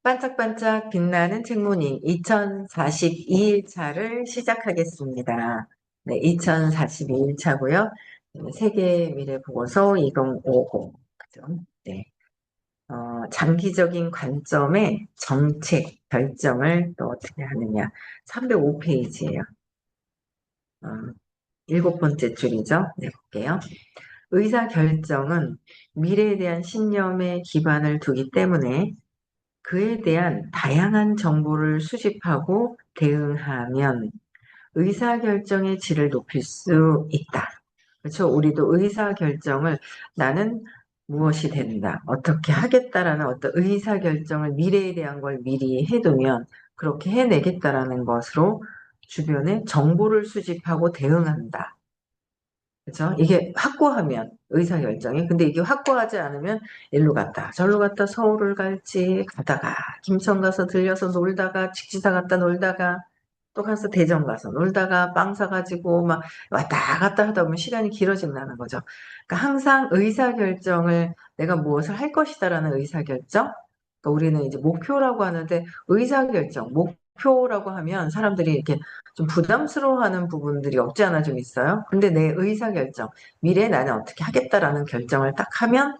반짝반짝 빛나는 책모닝 2042일차를 시작하겠습니다. 네, 2042일차고요. 세계 미래 보고서 2050. 그죠? 네. 장기적인 관점의 정책 결정을 또 어떻게 하느냐. 305페이지예요. 일곱 번째 줄이죠. 네, 볼게요. 의사결정은 미래에 대한 신념에 기반을 두기 때문에 그에 대한 다양한 정보를 수집하고 대응하면 의사결정의 질을 높일 수 있다. 그렇죠? 우리도 의사결정을 나는 무엇이 된다, 어떻게 하겠다라는 어떤 의사결정을 미래에 대한 걸 미리 해두면 그렇게 해내겠다라는 것으로 주변에 정보를 수집하고 대응한다. 그죠? 이게 확고하면 의사결정이. 근데 이게 확고하지 않으면 일로 갔다 절로 갔다 서울을 갈지 가다가 김천 가서 들려서 놀다가 직지사 갔다 놀다가 또 가서 대전 가서 놀다가 빵 사가지고 막 왔다 갔다 하다 보면 시간이 길어진다는 거죠. 그러니까 항상 의사결정을 내가 무엇을 할 것이다라는 의사결정. 그러니까 우리는 이제 목표라고 하는데 의사결정, 목표라고 하면 사람들이 이렇게 좀 부담스러워하는 부분들이 없지 않아 좀 있어요. 근데 내 의사결정, 미래에 나는 어떻게 하겠다라는 결정을 딱 하면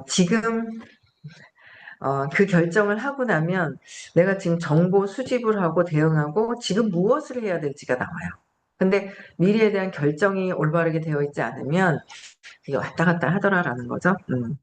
지금 그 결정을 하고 나면 내가 지금 정보 수집을 하고 대응하고 지금 무엇을 해야 될지가 나와요. 근데 미래에 대한 결정이 올바르게 되어 있지 않으면 이게 왔다 갔다 하더라라는 거죠.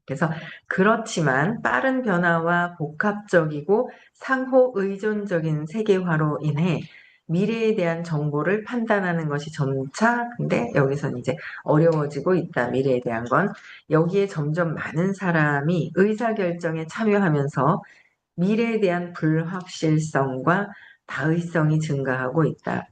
그래서 그렇지만 빠른 변화와 복합적이고 상호 의존적인 세계화로 인해 미래에 대한 정보를 판단하는 것이 점차 근데 여기서는 이제 어려워지고 있다. 미래에 대한 건 여기에 점점 많은 사람이 의사결정에 참여하면서 미래에 대한 불확실성과 다의성이 증가하고 있다.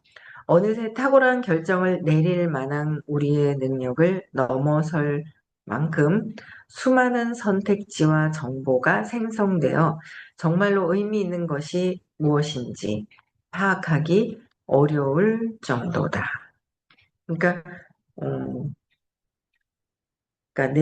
어느새 탁월한 결정을 내릴 만한 우리의 능력을 넘어설 만큼 수많은 선택지와 정보가 생성되어 정말로 의미 있는 것이 무엇인지 파악하기 어려울 정도다. 그러니까 어, 그러니까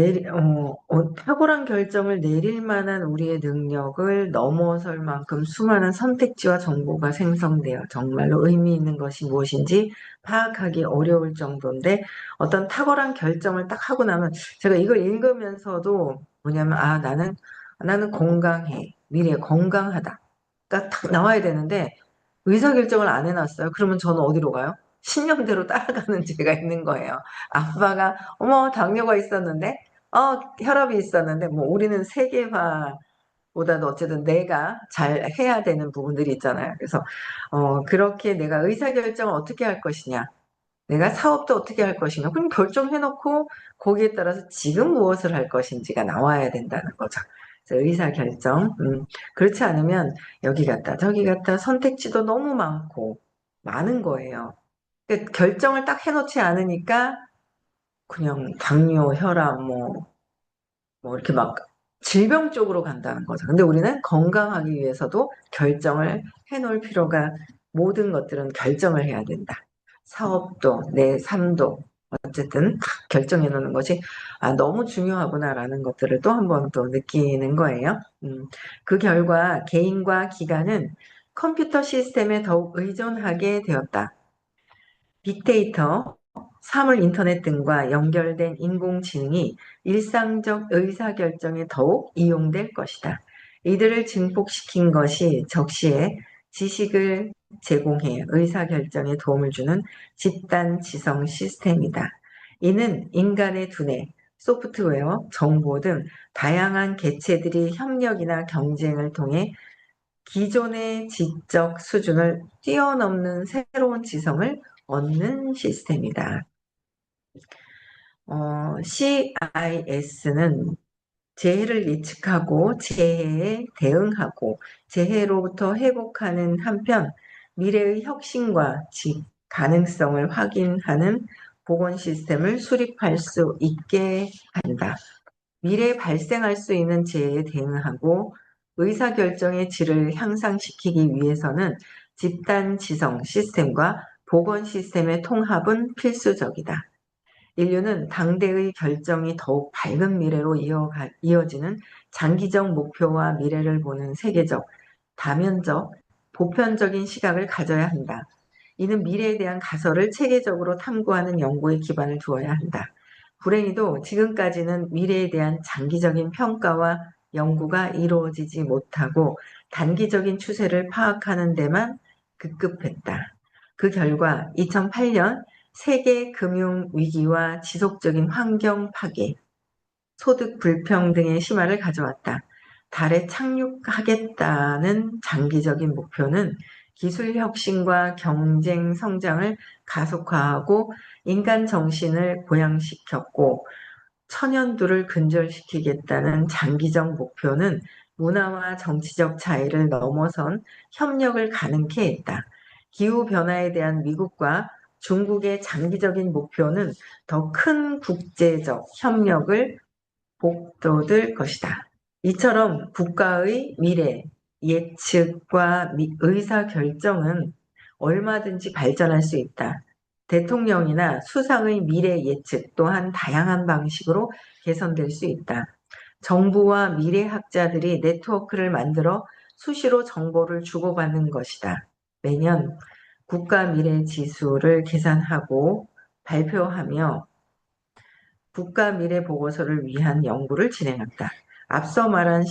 탁월한 결정을 내릴 만한 우리의 능력을 넘어설 만큼 수많은 선택지와 정보가 생성되어 정말로 의미 있는 것이 무엇인지 파악하기 어려울 정도인데 어떤 탁월한 결정을 딱 하고 나면 제가 이걸 읽으면서도 뭐냐면 나는 건강해. 미래에 건강하다. 딱 나와야 되는데 의사결정을 안 해놨어요. 그러면 저는 어디로 가요? 신념대로 따라가는 제가 있는 거예요. 아빠가 어머 당뇨가 있었는데 혈압이 있었는데 뭐 우리는 세계화보다도 어쨌든 내가 잘 해야 되는 부분들이 있잖아요. 그래서 그렇게 내가 의사결정을 어떻게 할 것이냐, 내가 사업도 어떻게 할 것이냐, 그럼 결정해놓고 거기에 따라서 지금 무엇을 할 것인지가 나와야 된다는 거죠. 그래서 의사결정. 그렇지 않으면 여기 갔다 저기 갔다 선택지도 너무 많고 많은 거예요. 그러니까 결정을 딱 해놓지 않으니까 그냥 당뇨, 혈압, 뭐 이렇게 막 질병 쪽으로 간다는 거죠. 근데 우리는 건강하기 위해서도 결정을 해놓을 필요가, 모든 것들은 결정을 해야 된다. 사업도, 내 삶도 어쨌든 딱 결정해 놓는 것이 너무 중요하구나라는 것들을 또 한 번 또 느끼는 거예요. 그 결과 개인과 기관은 컴퓨터 시스템에 더욱 의존하게 되었다. 빅데이터, 사물 인터넷 등과 연결된 인공지능이 일상적 의사결정에 더욱 이용될 것이다. 이들을 증폭시킨 것이 적시에 지식을 제공해 의사결정에 도움을 주는 집단 지성 시스템이다. 이는 인간의 두뇌, 소프트웨어, 정보 등 다양한 개체들이 협력이나 경쟁을 통해 기존의 지적 수준을 뛰어넘는 새로운 지성을 얻는 시스템이다. CIS는 재해를 예측하고 재해에 대응하고 재해로부터 회복하는 한편 미래의 혁신과 가능성을 확인하는 보건 시스템을 수립할 수 있게 한다. 미래에 발생할 수 있는 재해에 대응하고 의사결정의 질을 향상시키기 위해서는 집단 지성 시스템과 보건 시스템의 통합은 필수적이다. 인류는 당대의 결정이 더욱 밝은 미래로 이어지는 장기적 목표와 미래를 보는 세계적, 다면적, 보편적인 시각을 가져야 한다. 이는 미래에 대한 가설을 체계적으로 탐구하는 연구에 기반을 두어야 한다. 불행히도 지금까지는 미래에 대한 장기적인 평가와 연구가 이루어지지 못하고 단기적인 추세를 파악하는 데만 급급했다. 그 결과 2008년 세계 금융 위기와 지속적인 환경 파괴, 소득 불평등의 심화를 가져왔다. 달에 착륙하겠다는 장기적인 목표는 기술 혁신과 경쟁 성장을 가속화하고 인간 정신을 보양시켰고, 천연두를 근절시키겠다는 장기적 목표는 문화와 정치적 차이를 넘어선 협력을 가능케 했다. 기후변화에 대한 미국과 중국의 장기적인 목표는 더 큰 국제적 협력을 복돋을 것이다. 이처럼 국가의 미래 예측과 의사 결정은 얼마든지 발전할 수 있다. 대통령이나 수상의 미래 예측 또한 다양한 방식으로 개선될 수 있다. 정부와 미래학자들이 네트워크를 만들어 수시로 정보를 주고받는 것이다. 매년 국가 미래 지수를 계산하고 발표하며 국가 미래 보고서를 위한 연구를 진행한다. 앞서 말한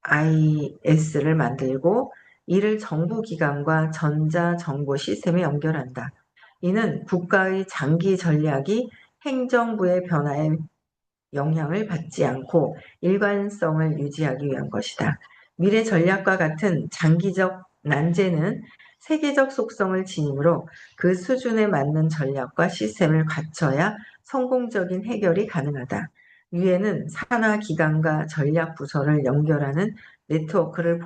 CIS를 만들고 이를 정부 기관과 전자정보 시스템에 연결한다. 이는 국가의 장기 전략이 행정부의 변화에 영향을 받지 않고 일관성을 유지하기 위한 것이다. 미래 전략과 같은 장기적 난제는 세계적 속성을 지니므로 그 수준에 맞는 전략과 시스템을 갖춰야 성공적인 해결이 가능하다. 유엔은 산하 기관과 전략 부서를 연결하는 네트워크를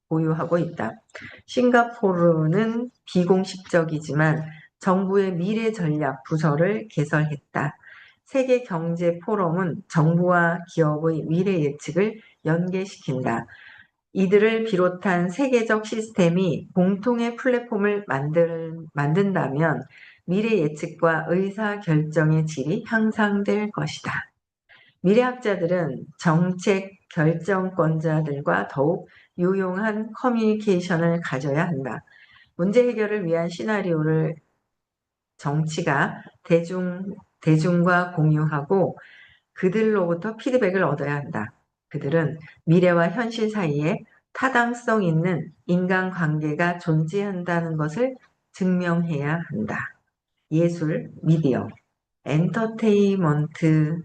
보유하고 있다. 싱가포르는 비공식적이지만 정부의 미래 전략 부서를 개설했다. 세계 경제 포럼은 정부와 기업의 미래 예측을 연계시킨다. 이들을 비롯한 세계적 시스템이 공통의 플랫폼을 만든다면 미래 예측과 의사 결정의 질이 향상될 것이다. 미래학자들은 정책 결정권자들과 더욱 유용한 커뮤니케이션을 가져야 한다. 문제 해결을 위한 시나리오를 정치가 대중과 공유하고 그들로부터 피드백을 얻어야 한다. 그들은 미래와 현실 사이에 타당성 있는 인간관계가 존재한다는 것을 증명해야 한다. 예술, 미디어, 엔터테인먼트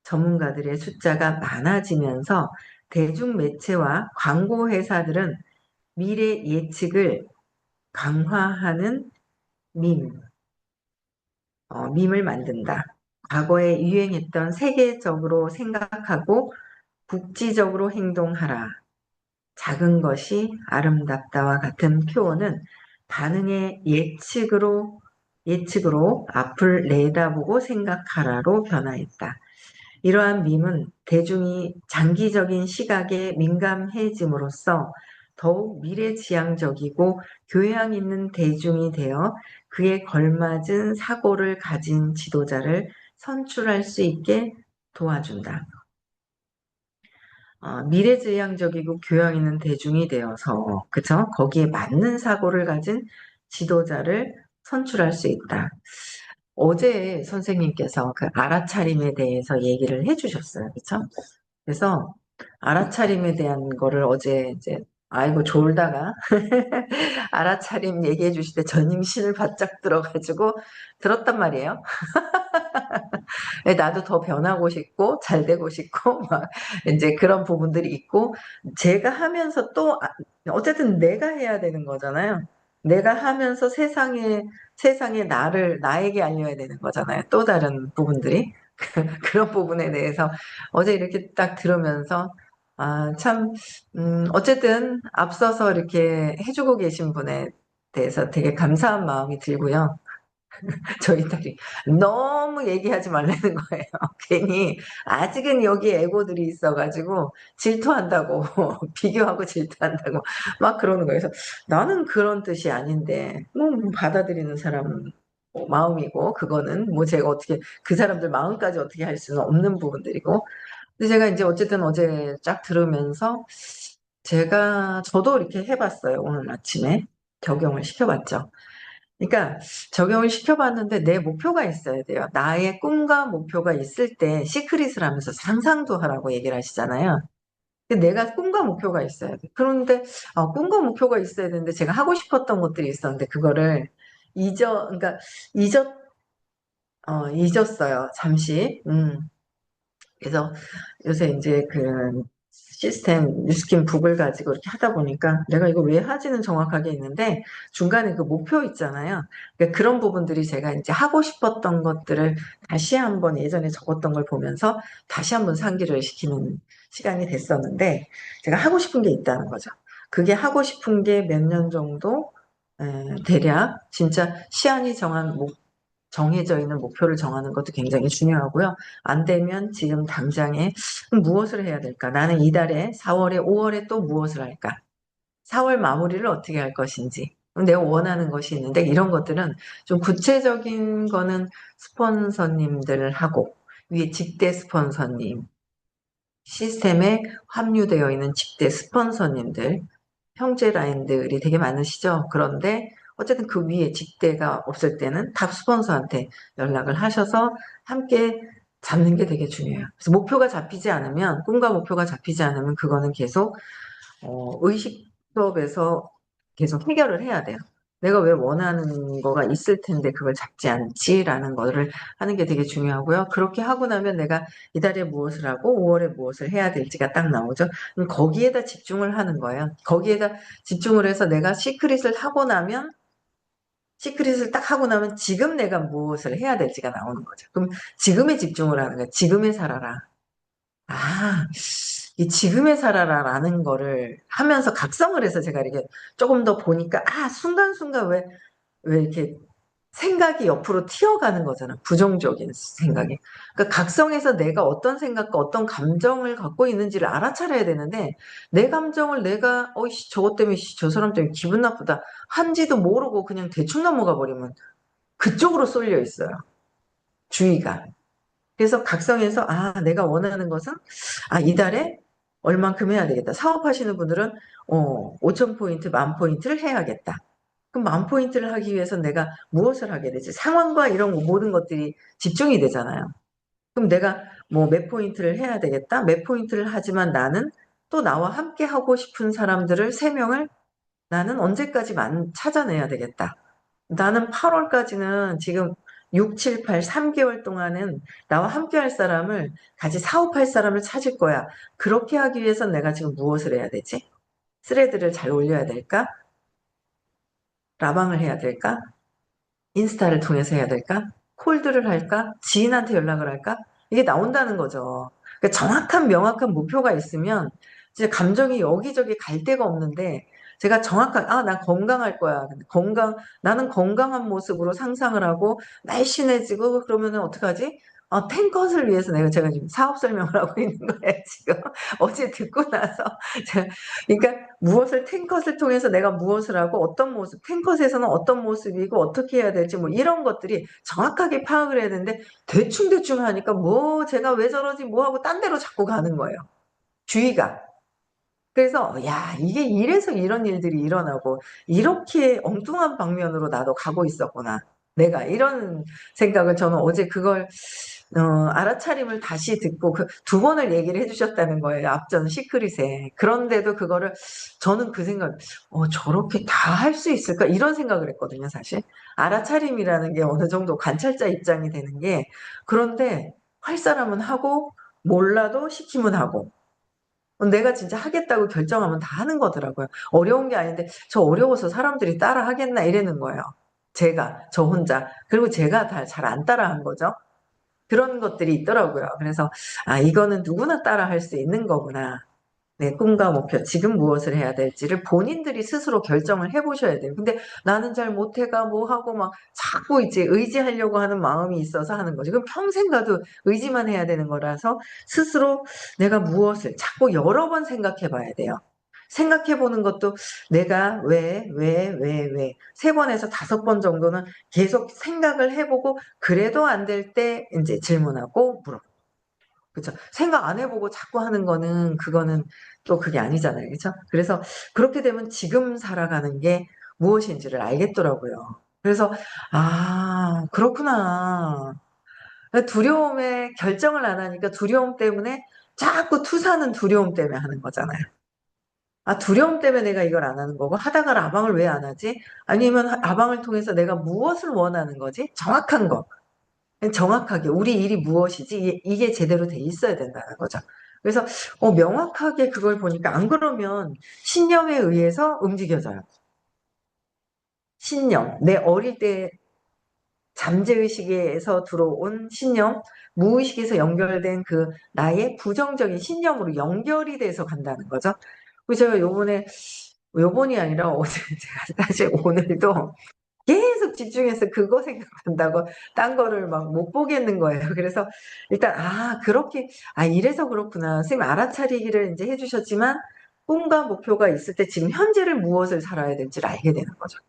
전문가들의 숫자가 많아지면서 대중매체와 광고회사들은 미래 예측을 강화하는 밈, 밈을 만든다. 과거에 유행했던 세계적으로 생각하고 국지적으로 행동하라. 작은 것이 아름답다와 같은 표현은 반응의 예측으로 앞을 내다보고 생각하라로 변화했다. 이러한 밈은 대중이 장기적인 시각에 민감해짐으로써 더욱 미래지향적이고 교양 있는 대중이 되어 그에 걸맞은 사고를 가진 지도자를 선출할 수 있게 도와준다. 미래지향적이고 교양 있는 대중이 되어서, 그쵸? 거기에 맞는 사고를 가진 지도자를 선출할 수 있다. 어제 선생님께서 그 알아차림에 대해서 얘기를 해주셨어요. 그쵸? 그래서 알아차림에 대한 거를 어제 이제 아이고 졸다가 알아차림 얘기해 주실 때 전임신을 바짝 들어가지고 들었단 말이에요. 나도 더 변하고 싶고 잘 되고 싶고 막 이제 그런 부분들이 있고 제가 하면서 또 어쨌든 내가 해야 되는 거잖아요. 내가 하면서 세상에 나에게 알려야 되는 거잖아요. 또 다른 부분들이 그런 부분에 대해서 어제 이렇게 딱 들으면서 참 어쨌든 앞서서 이렇게 해주고 계신 분에 대해서 되게 감사한 마음이 들고요. 저희 딸이 너무 얘기하지 말라는 거예요. 괜히 아직은 여기 애고들이 있어가지고 질투한다고 비교하고 질투한다고 막 그러는 거예요. 그래서 나는 그런 뜻이 아닌데 뭐 받아들이는 사람은 마음이고, 그거는 뭐 제가 어떻게, 그 사람들 마음까지 어떻게 할 수는 없는 부분들이고. 근데 제가 이제 어쨌든 어제 쫙 들으면서 저도 이렇게 해봤어요. 오늘 아침에 적용을 시켜봤죠. 그러니까 적용을 시켜봤는데 내 목표가 있어야 돼요. 나의 꿈과 목표가 있을 때 시크릿을 하면서 상상도 하라고 얘기를 하시잖아요. 근데 내가 꿈과 목표가 있어야 돼. 그런데 꿈과 목표가 있어야 되는데 제가 하고 싶었던 것들이 있었는데 그거를 그러니까 잊었, 잊었어요. 잠시. 그래서 요새 이제 그 시스템 뉴스킨 북을 가지고 이렇게 하다 보니까 내가 이거 왜 하지는 정확하게 있는데 중간에 그 목표 있잖아요. 그러니까 그런 부분들이 제가 이제 하고 싶었던 것들을 다시 한번 예전에 적었던 걸 보면서 다시 한번 상기를 시키는 시간이 됐었는데 제가 하고 싶은 게 있다는 거죠. 그게 하고 싶은 게 몇 년 정도 대략 진짜 시한이 정해져 있는 목표를 정하는 것도 굉장히 중요하고요. 안 되면 지금 당장에 무엇을 해야 될까? 나는 이달에 4월에 5월에 또 무엇을 할까? 4월 마무리를 어떻게 할 것인지. 내가 원하는 것이 있는데 이런 것들은 좀 구체적인 거는 스폰서님들하고 위에 직대 스폰서님, 시스템에 합류되어 있는 직대 스폰서님들, 형제 라인들이 되게 많으시죠. 그런데 어쨌든 그 위에 직대가 없을 때는 탑 스폰서한테 연락을 하셔서 함께 잡는 게 되게 중요해요. 그래서 목표가 잡히지 않으면, 꿈과 목표가 잡히지 않으면 그거는 계속 의식 수업에서 계속 해결을 해야 돼요. 내가 왜 원하는 거가 있을 텐데 그걸 잡지 않지라는 거를 하는 게 되게 중요하고요. 그렇게 하고 나면 내가 이달에 무엇을 하고 5월에 무엇을 해야 될지가 딱 나오죠. 그럼 거기에다 집중을 하는 거예요. 거기에다 집중을 해서 내가 시크릿을 딱 하고 나면 지금 내가 무엇을 해야 될지가 나오는 거죠. 그럼 지금에 집중을 하는 거예요. 지금에 살아라. 아, 이 지금의 살아라라는 거를 하면서 각성을 해서 제가 이렇게 조금 더 보니까, 순간순간 왜 이렇게 생각이 옆으로 튀어가는 거잖아. 부정적인 생각이. 그러니까 각성해서 내가 어떤 생각과 어떤 감정을 갖고 있는지를 알아차려야 되는데, 내 감정을 내가, 저것 때문에, 저 사람 때문에 기분 나쁘다. 한지도 모르고 그냥 대충 넘어가 버리면 그쪽으로 쏠려 있어요. 주의가. 그래서 각성해서 내가 원하는 것은 이달에 얼만큼 해야 되겠다. 사업하시는 분들은 5천 포인트, 만 포인트를 해야겠다. 그럼 만 포인트를 하기 위해서 내가 무엇을 하게 되지? 상황과 이런 모든 것들이 집중이 되잖아요. 그럼 내가 뭐 몇 포인트를 해야 되겠다. 몇 포인트를 하지만 나는 또 나와 함께 하고 싶은 사람들을 3명을 나는 언제까지만 찾아내야 되겠다. 나는 8월까지는 지금 6, 7, 8, 3개월 동안은 나와 함께 할 사람을, 같이 사업할 사람을 찾을 거야. 그렇게 하기 위해서 내가 지금 무엇을 해야 되지? 스레드를 잘 올려야 될까? 라방을 해야 될까? 인스타를 통해서 해야 될까? 콜드를 할까? 지인한테 연락을 할까? 이게 나온다는 거죠. 그러니까 정확한 명확한 목표가 있으면 이제 감정이 여기저기 갈 데가 없는데 제가 난 건강할 거야. 근데 나는 건강한 모습으로 상상을 하고 날씬해지고 그러면은 어떡하지? 탱컷을 위해서 제가 지금 사업 설명을 하고 있는 거예요, 지금. 어제 듣고 나서. 그러니까 무엇을 탱컷을 통해서 내가 무엇을 하고 어떤 모습, 탱컷에서는 어떤 모습이고 어떻게 해야 될지 뭐 이런 것들이 정확하게 파악을 해야 되는데 대충대충 하니까 뭐 제가 왜 저러지 뭐 하고 딴 데로 자꾸 가는 거예요. 주의가. 그래서 야 이게 이래서 이런 일들이 일어나고 이렇게 엉뚱한 방면으로 나도 가고 있었구나. 내가 이런 생각을 저는 어제 그걸 알아차림을 다시 듣고 그 2번을 얘기를 해주셨다는 거예요. 앞전 시크릿에. 그런데도 그거를 저는 그 생각, 저렇게 다 할 수 있을까? 이런 생각을 했거든요, 사실. 알아차림이라는 게 어느 정도 관찰자 입장이 되는 게 그런데 할 사람은 하고 몰라도 시키면 하고 내가 진짜 하겠다고 결정하면 다 하는 거더라고요. 어려운 게 아닌데 저 어려워서 사람들이 따라 하겠나 이러는 거예요. 저 혼자. 그리고 제가 다 잘 안 따라 한 거죠. 그런 것들이 있더라고요. 그래서 이거는 누구나 따라 할 수 있는 거구나. 내 꿈과 목표, 지금 무엇을 해야 될지를 본인들이 스스로 결정을 해보셔야 돼요. 근데 나는 잘 못해가 뭐 하고 막 자꾸 이제 의지하려고 하는 마음이 있어서 하는 거죠. 그럼 평생 가도 의지만 해야 되는 거라서 스스로 내가 무엇을 자꾸 여러 번 생각해 봐야 돼요. 생각해보는 것도 내가 왜, 3번에서 5번 정도는 계속 생각을 해보고, 그래도 안 될 때 이제 질문하고 물어보고. 그쵸? 생각 안 해보고 자꾸 하는 거는, 그거는 또 그게 아니잖아요. 그쵸? 그래서 그렇게 되면 지금 살아가는 게 무엇인지를 알겠더라고요. 그래서, 아, 그렇구나. 두려움에 결정을 안 하니까 두려움 때문에 자꾸 투사는 두려움 때문에 하는 거잖아요. 아, 두려움 때문에 내가 이걸 안 하는 거고, 하다가 아방을 왜 안 하지? 아니면 아방을 통해서 내가 무엇을 원하는 거지? 정확한 거. 정확하게 우리 일이 무엇이지? 이게 제대로 돼 있어야 된다는 거죠. 그래서 명확하게 그걸 보니까, 안 그러면 신념에 의해서 움직여져요. 신념. 내 어릴 때 잠재의식에서 들어온 신념, 무의식에서 연결된 그 나의 부정적인 신념으로 연결이 돼서 간다는 거죠. 그래서 제가 요번이 아니라 어제, 제가 사실 오늘도 계속 집중해서 그거 생각한다고 딴 거를 막 못 보겠는 거예요. 그래서 일단, 이래서 그렇구나. 선생님 알아차리기를 이제 해주셨지만, 꿈과 목표가 있을 때 지금 현재를 무엇을 살아야 될지를 알게 되는 거죠.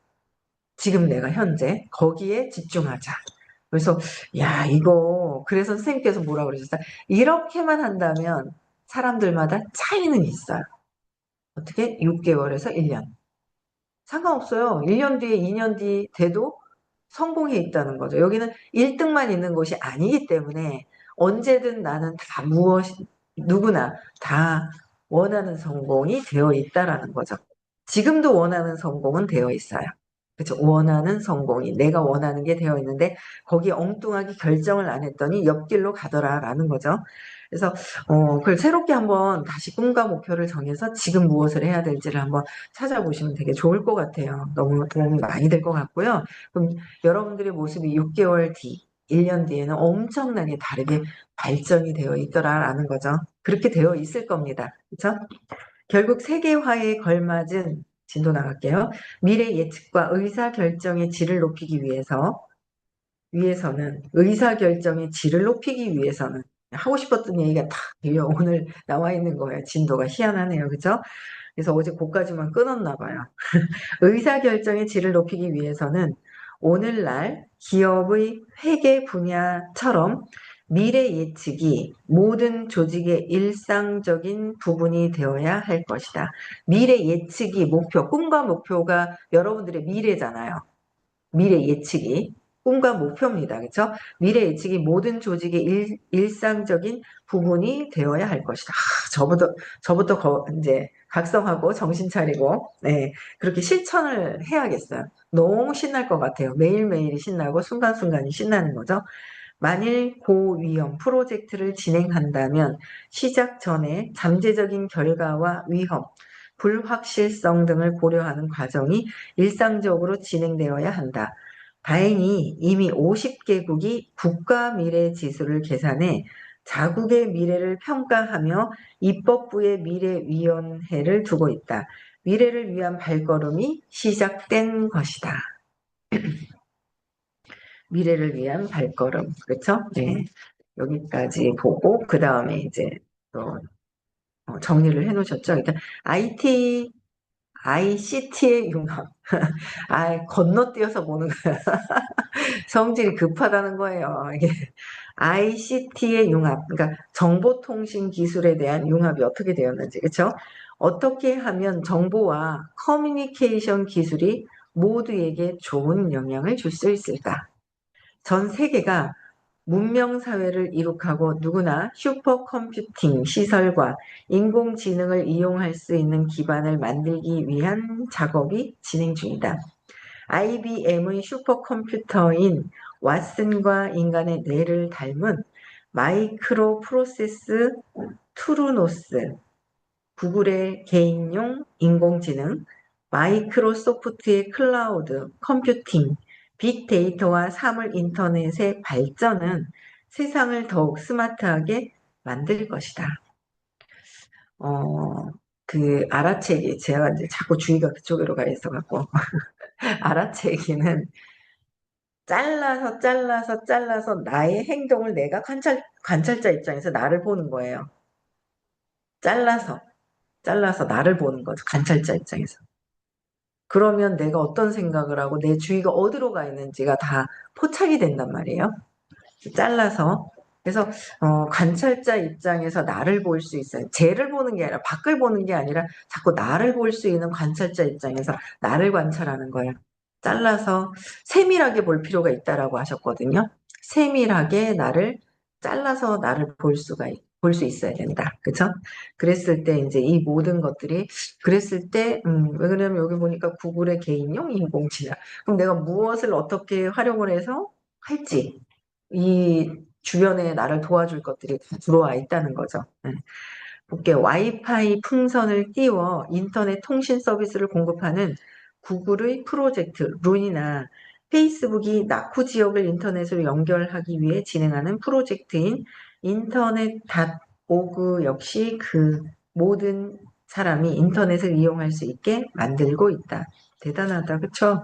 지금 내가 현재 거기에 집중하자. 그래서 야, 이거 그래서 선생님께서 뭐라 그러셨어요? 이렇게만 한다면 사람들마다 차이는 있어요. 어떻게? 6개월에서 1년. 상관없어요. 1년 뒤에 2년 뒤 돼도 성공해 있다는 거죠. 여기는 1등만 있는 곳이 아니기 때문에 언제든 나는 다 누구나 다 원하는 성공이 되어 있다라는 거죠. 지금도 원하는 성공은 되어 있어요. 그렇죠. 원하는 성공이 내가 원하는 게 되어 있는데 거기에 엉뚱하게 결정을 안 했더니 옆길로 가더라라는 거죠. 그래서 그걸 새롭게 한번 다시 꿈과 목표를 정해서 지금 무엇을 해야 될지를 한번 찾아보시면 되게 좋을 것 같아요. 너무 도움이 많이 될 것 같고요. 그럼 여러분들의 모습이 6개월 뒤, 1년 뒤에는 엄청나게 다르게 발전이 되어 있더라라는 거죠. 그렇게 되어 있을 겁니다. 그렇죠? 결국 세계화에 걸맞은 진도 나갈게요. 미래 예측과 의사결정의 질을 높이기 위해서는 의사결정의 질을 높이기 위해서는 하고 싶었던 얘기가 다 오늘 나와 있는 거예요. 진도가 희한하네요. 그죠? 그래서 어제 그까지만 끊었나 봐요. 의사결정의 질을 높이기 위해서는 오늘날 기업의 회계 분야처럼 미래 예측이 모든 조직의 일상적인 부분이 되어야 할 것이다. 미래 예측이 꿈과 목표가 여러분들의 미래잖아요. 미래 예측이 꿈과 목표입니다. 그렇죠? 미래 예측이 모든 조직의 일상적인 부분이 되어야 할 것이다. 저부터 이제 각성하고 정신 차리고, 네, 그렇게 실천을 해야겠어요. 너무 신날 것 같아요. 매일매일이 신나고 순간순간이 신나는 거죠. 만일 고위험 프로젝트를 진행한다면 시작 전에 잠재적인 결과와 위험, 불확실성 등을 고려하는 과정이 일상적으로 진행되어야 한다. 다행히 이미 50개국이 국가 미래 지수를 계산해 자국의 미래를 평가하며 입법부의 미래위원회를 두고 있다. 미래를 위한 발걸음이 시작된 것이다. 미래를 위한 발걸음. 그렇죠? 네. 여기까지 보고 그 다음에 이제 또 정리를 해 놓으셨죠? 그러니까 ICT의 융합. 건너뛰어서 보는 거야. 성질이 급하다는 거예요. 이게 ICT의 융합, 그러니까 정보통신 기술에 대한 융합이 어떻게 되었는지, 그렇죠? 어떻게 하면 정보와 커뮤니케이션 기술이 모두에게 좋은 영향을 줄 수 있을까? 전 세계가 문명사회를 이룩하고 누구나 슈퍼컴퓨팅 시설과 인공지능을 이용할 수 있는 기반을 만들기 위한 작업이 진행 중이다. IBM의 슈퍼컴퓨터인 왓슨과 인간의 뇌를 닮은 마이크로 프로세스 투르노스, 구글의 개인용 인공지능, 마이크로소프트의 클라우드 컴퓨팅, 빅데이터와 사물 인터넷의 발전은 세상을 더욱 스마트하게 만들 것이다. 알아채기, 제가 이제 자꾸 주의가 그쪽으로 가 있어갖고, 알아채기는 잘라서 나의 행동을 내가 관찰자 입장에서 나를 보는 거예요. 잘라서. 잘라서 나를 보는 거죠. 관찰자 입장에서. 그러면 내가 어떤 생각을 하고 내 주의가 어디로 가 있는지가 다 포착이 된단 말이에요. 잘라서. 그래서 관찰자 입장에서 나를 볼 수 있어요. 쟤를 보는 게 아니라 밖을 보는 게 아니라 자꾸 나를 볼 수 있는 관찰자 입장에서 나를 관찰하는 거예요. 잘라서 세밀하게 볼 필요가 있다라고 하셨거든요. 세밀하게 나를 잘라서 나를 볼 수 있어야 된다. 그쵸? 그랬을 때 이제 이 모든 것들이 그랬을 때 왜 그러냐면 여기 보니까 구글의 개인용 인공지능. 그럼 내가 무엇을 어떻게 활용을 해서 할지 이 주변에 나를 도와줄 것들이 다 들어와 있다는 거죠. 볼게요. 와이파이 풍선을 띄워 인터넷 통신 서비스를 공급하는 구글의 프로젝트 룬이나 페이스북이 낙후 지역을 인터넷으로 연결하기 위해 진행하는 프로젝트인 인터넷 오그 역시 그 모든 사람이 인터넷을 이용할 수 있게 만들고 있다. 대단하다. 그쵸?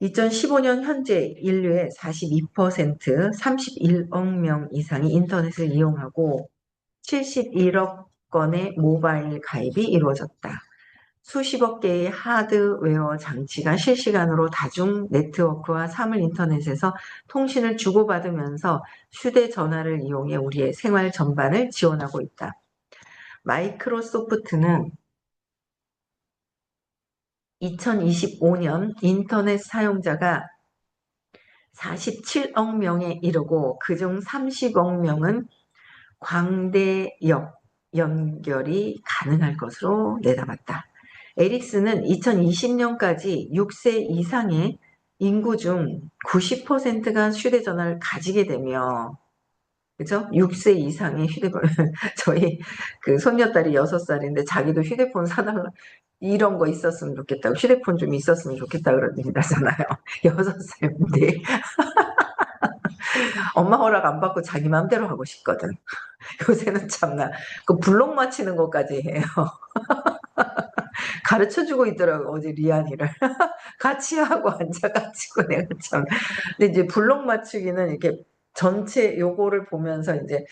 2015년 현재 인류의 42%, 31억 명 이상이 인터넷을 이용하고 71억 건의 모바일 가입이 이루어졌다. 수십억 개의 하드웨어 장치가 실시간으로 다중 네트워크와 사물 인터넷에서 통신을 주고받으면서 휴대전화를 이용해 우리의 생활 전반을 지원하고 있다. 마이크로소프트는 2025년 인터넷 사용자가 47억 명에 이르고 그중 30억 명은 광대역 연결이 가능할 것으로 내다봤다. 에릭슨은 2020년까지 6세 이상의 인구 중 90%가 휴대전화를 가지게 되며, 그죠? 6세 이상의 휴대폰, 저희 그 손녀딸이 6살인데 자기도 휴대폰 사달라, 이런 거 있었으면 좋겠다고, 휴대폰 좀 있었으면 좋겠다 그러잖아요. 6살인데. 엄마 허락 안 받고 자기 맘대로 하고 싶거든. 요새는 참나 그 블록 맞히는 것까지 해요. 가르쳐주고 있더라고 어제 리안이를 같이 하고 앉아가지고 내가 참. 근데 이제 블록 맞추기는 이렇게 전체 요거를 보면서 이제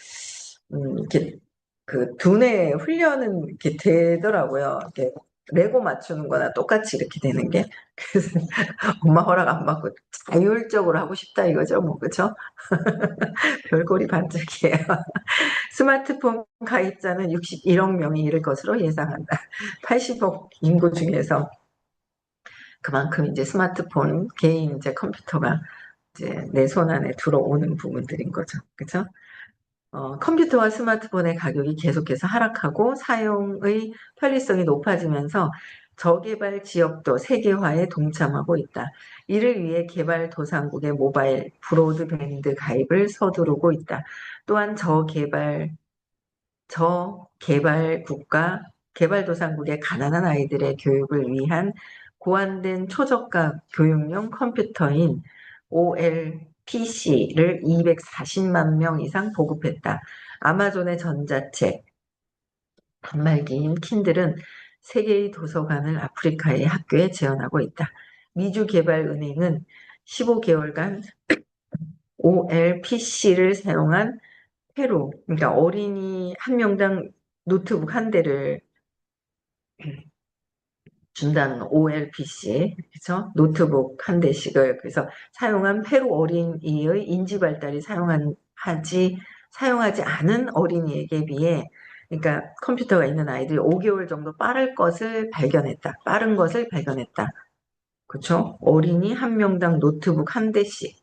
이렇게 그 두뇌 훈련은 이렇게 되더라고요. 이렇게 레고 맞추는 거나 똑같이 이렇게 되는 게. 그래서 엄마 허락 안 받고 자율적으로 하고 싶다 이거죠, 뭐. 그쵸? 별꼴이 반짝이에요. 스마트폰 가입자는 61억 명이 이를 것으로 예상한다. 80억 인구 중에서 그만큼 이제 스마트폰, 개인 이제 컴퓨터가 이제 내 손 안에 들어오는 부분들인 거죠. 그죠? 컴퓨터와 스마트폰의 가격이 계속해서 하락하고 사용의 편리성이 높아지면서 저개발 지역도 세계화에 동참하고 있다. 이를 위해 개발도상국의 모바일 브로드밴드 가입을 서두르고 있다. 또한 개발도상국의 가난한 아이들의 교육을 위한 고안된 초저가 교육용 컴퓨터인 OLPC를 240만 명 이상 보급했다. 아마존의 전자책, 단말기인 킨들은 세계의 도서관을 아프리카의 학교에 재현하고 있다. 미주개발은행은 15개월간 OLPC를 사용한 페루, 그러니까 어린이 한 명당 노트북 한 대를 준다는 OLPC, 그래서 노트북 한 대씩을 그래서 사용한 페루 어린이의 인지 발달이 사용하지 않은 어린이에게 비해, 그러니까 컴퓨터가 있는 아이들이 5개월 정도 빠른 것을 발견했다. 그렇죠? 어린이 한 명당 노트북 한 대씩.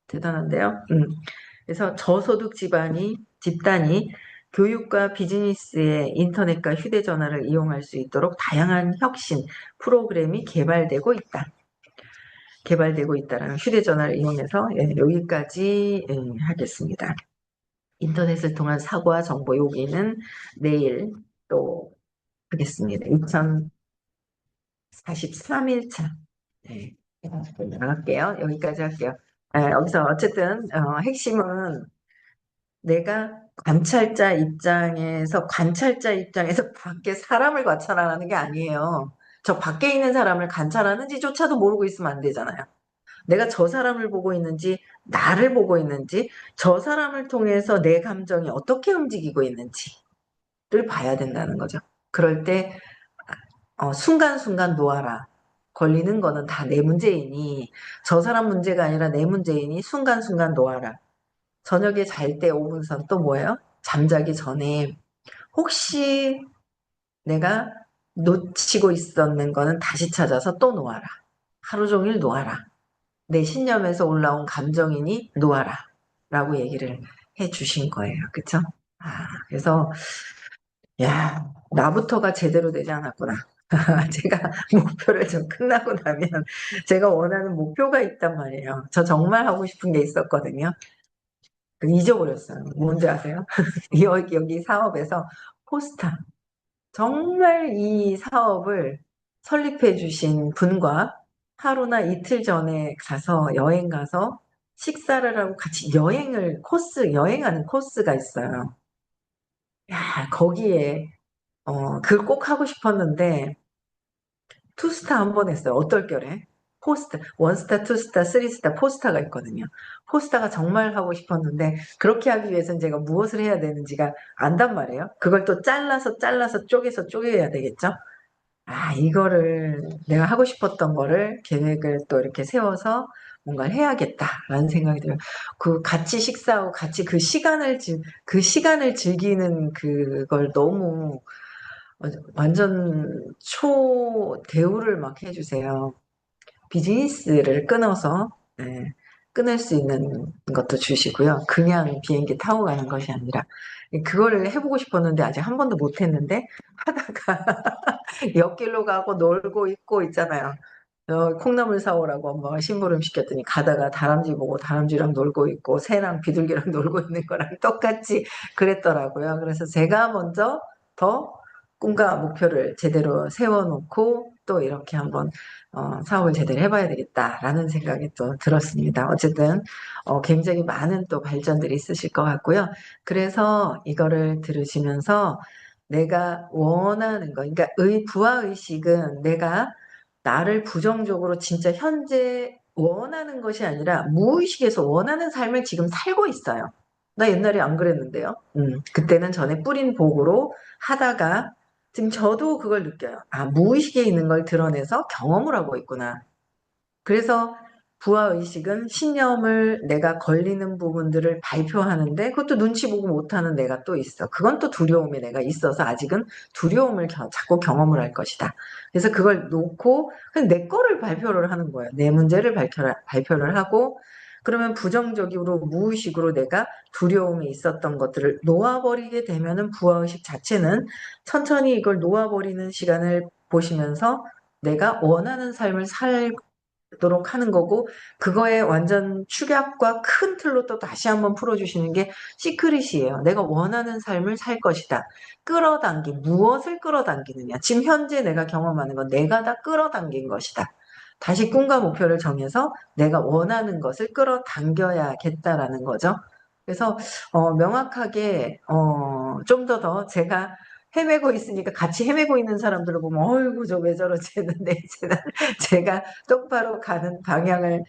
대단한데요? 그래서 저소득 집단이 교육과 비즈니스의 인터넷과 휴대전화를 이용할 수 있도록 다양한 혁신 프로그램이 개발되고 있다라는 휴대전화를 이용해서 여기까지 하겠습니다. 인터넷을 통한 사고와 정보 여기는 내일 또 하겠습니다. 2043일차. 네, 나갈게요. 여기까지 할게요. 여기서 어쨌든 핵심은 내가 관찰자 입장에서 밖에 사람을 관찰하는 게 아니에요. 저 밖에 있는 사람을 관찰하는지조차도 모르고 있으면 안 되잖아요. 내가 저 사람을 보고 있는지, 나를 보고 있는지, 저 사람을 통해서 내 감정이 어떻게 움직이고 있는지. 봐야 된다는 거죠. 그럴 때 순간순간 놓아라. 걸리는 거는 다 내 문제이니 저 사람 문제가 아니라 내 문제이니 순간순간 놓아라. 저녁에 잘 때 5분 전 또 뭐예요? 잠자기 전에 혹시 내가 놓치고 있었는 거는 다시 찾아서 또 놓아라. 하루 종일 놓아라. 내 신념에서 올라온 감정이니 놓아라. 라고 얘기를 해 주신 거예요. 그쵸? 그래서 야, 나부터가 제대로 되지 않았구나. 제가 목표를 좀 끝나고 나면 제가 원하는 목표가 있단 말이에요. 저 정말 하고 싶은 게 있었거든요. 잊어버렸어요. 뭔지 아세요? 여기 사업에서 포스타. 정말 이 사업을 설립해 주신 분과 하루나 이틀 전에 가서 여행 가서 식사를 하고 같이 여행하는 코스가 있어요. 야, 거기에 그걸 꼭 하고 싶었는데 투스타 한 번 했어요. 어떨 결에? 포스타, 원스타, 투스타, 쓰리스타, 포스타가 있거든요. 포스타가 정말 하고 싶었는데 그렇게 하기 위해서는 제가 무엇을 해야 되는지가 안단 말이에요. 그걸 또 잘라서 쪼개서 쪼개야 되겠죠. 이거를 내가 하고 싶었던 거를 계획을 또 이렇게 세워서 뭔가를 해야겠다라는 생각이 들어요. 그 같이 식사하고 같이 그 시간을 즐기는 그걸 너무 완전 대우를 막 해주세요. 비즈니스를 끊어서 네, 끊을 수 있는 것도 주시고요. 그냥 비행기 타고 가는 것이 아니라 그거를 해보고 싶었는데 아직 한 번도 못 했는데 하다가 옆길로 가고 놀고 있고 있잖아요. 콩나물 사오라고 엄마가 심부름 시켰더니 가다가 다람쥐 보고 다람쥐랑 놀고 있고 새랑 비둘기랑 놀고 있는 거랑 똑같이 그랬더라고요. 그래서 제가 먼저 더 꿈과 목표를 제대로 세워놓고 또 이렇게 한번 사업을 제대로 해봐야 되겠다라는 생각이 또 들었습니다. 어쨌든 굉장히 많은 또 발전들이 있으실 것 같고요. 그래서 이거를 들으시면서 내가 원하는 거, 그러니까 부하의식은 내가 나를 부정적으로 진짜 현재 원하는 것이 아니라 무의식에서 원하는 삶을 지금 살고 있어요. 나 옛날에 안 그랬는데요. 그때는 전에 뿌린 복으로 하다가 지금 저도 그걸 느껴요. 무의식에 있는 걸 드러내서 경험을 하고 있구나. 그래서 부하의식은 신념을 내가 걸리는 부분들을 발표하는데 그것도 눈치 보고 못하는 내가 또 있어. 그건 또 두려움이 내가 있어서 아직은 두려움을 자꾸 경험을 할 것이다. 그래서 그걸 놓고 그냥 내 거를 발표를 하는 거예요. 내 문제를 발표를 하고 그러면 부정적으로 무의식으로 내가 두려움이 있었던 것들을 놓아버리게 되면은 부하의식 자체는 천천히 이걸 놓아버리는 시간을 보시면서 내가 원하는 삶을 살도록 하는 거고 그거에 완전 축약과 큰 틀로 또 다시 한번 풀어주시는 게 시크릿이에요. 내가 원하는 삶을 살 것이다. 무엇을 끌어당기느냐. 지금 현재 내가 경험하는 건 내가 다 끌어당긴 것이다. 다시 꿈과 목표를 정해서 내가 원하는 것을 끌어당겨야겠다라는 거죠. 그래서 명확하게 좀 더 제가 헤매고 있으니까 같이 헤매고 있는 사람들을 보면 어이구 저 왜 저러지 했는데 이제는 제가 똑바로 가는 방향을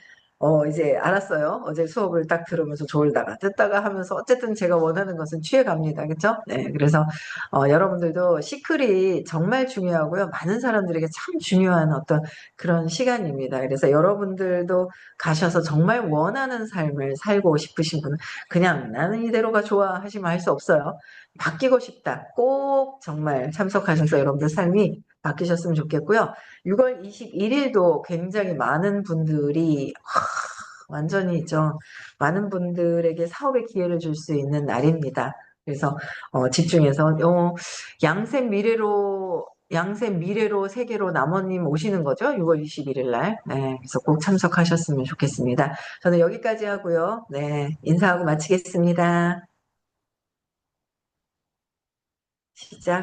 이제 알았어요. 어제 수업을 딱 들으면서 졸다가 듣다가 하면서 어쨌든 제가 원하는 것은 취해갑니다. 그렇죠? 네, 그래서 여러분들도 시크릿 정말 중요하고요. 많은 사람들에게 참 중요한 어떤 그런 시간입니다. 그래서 여러분들도 가셔서 정말 원하는 삶을 살고 싶으신 분은 그냥 나는 이대로가 좋아 하시면 할 수 없어요. 바뀌고 싶다. 꼭 정말 참석하셔서 여러분들 삶이 바뀌셨으면 좋겠고요. 6월 21일도 굉장히 많은 분들이 완전히 많은 분들에게 사업의 기회를 줄 수 있는 날입니다. 그래서 집중해서 양세 미래로 세계로 남원님 오시는 거죠? 6월 21일 날. 네, 그래서 꼭 참석하셨으면 좋겠습니다. 저는 여기까지 하고요. 네, 인사하고 마치겠습니다. 시작.